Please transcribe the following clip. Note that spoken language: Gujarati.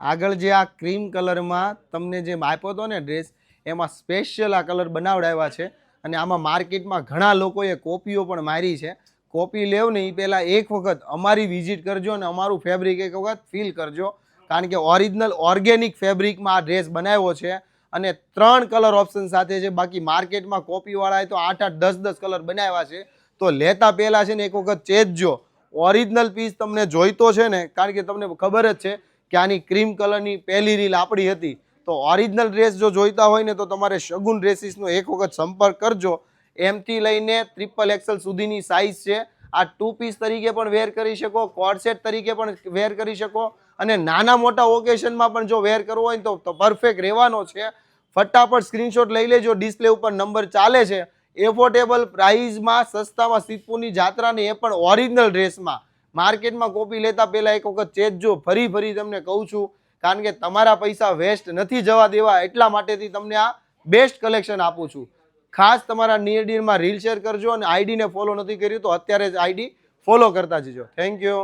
આગળ જે આ ક્રીમ કલરમાં તમને જે આપ્યો હતો ને ડ્રેસ, એમાં સ્પેશિયલ આ કલર બનાવડાવ્યા છે. અને આમાં માર્કેટમાં ઘણા લોકોએ કોપીઓ પણ મારી છે. કોપી લેવ ને એ પહેલાં એક વખત અમારી વિઝિટ કરજો અને અમારું ફેબ્રિક એક વખત ફીલ કરજો. કારણ કે ઓરિજિનલ ઓર્ગેનિક ફેબ્રિકમાં આ ડ્રેસ બનાવ્યો છે અને 3 કલર ઓપ્શન સાથે છે. બાકી માર્કેટમાં કોપીવાળાએ તો 8-8, 10-10 કલર બનાવ્યા છે. તો લેતા પહેલાં છે ને એક વખત ચેતજો. ઓરિજિનલ પીસ તમને જોઈતો છે ને, કારણ કે તમને ખબર જ છે કે આની ક્રીમ કલરની પહેલી રીલ આપણી હતી. તો ઓરિજિનલ ડ્રેસ જો જોઈતા હોય ને તો તમારે શગુન ડ્રેસીસનો એક વખત સંપર્ક કરજો. એમથી લઈને XXL સુધીની સાઇઝ છે. આ 2 પીસ તરીકે પણ વેર કરી શકો, કોટ સેટ તરીકે પણ વેર કરી શકો અને નાના મોટા ઓકેશનમાં પણ જો વેર કરવો હોય ને તો પરફેક્ટ રહેવાનો છે. ફટાફટ સ્ક્રીનશોટ લઈ લેજો. ડિસ્પ્લે ઉપર નંબર ચાલે છે. એફોર્ડેબલ પ્રાઇઝમાં, સસ્તામાં સિદ્ધપુરની જાત્રાની, એ પણ ઓરિજિનલ ડ્રેસમાં. માર્કેટમાં કોપી લેતા પહેલાં એક વખત ચેતજો. ફરી તમને કહું છું, કારણ કે તમારા પૈસા વેસ્ટ નથી જવા દેવા, એટલા માટેથી તમને આ બેસ્ટ કલેક્શન આપું છું. ખાસ તમારા નિયર ડીલમાં રીલ શેર કરજો અને આઈડીને ફોલો નથી કર્યું તો અત્યારે જ આઈડી ફોલો કરતા જજો. Thank you.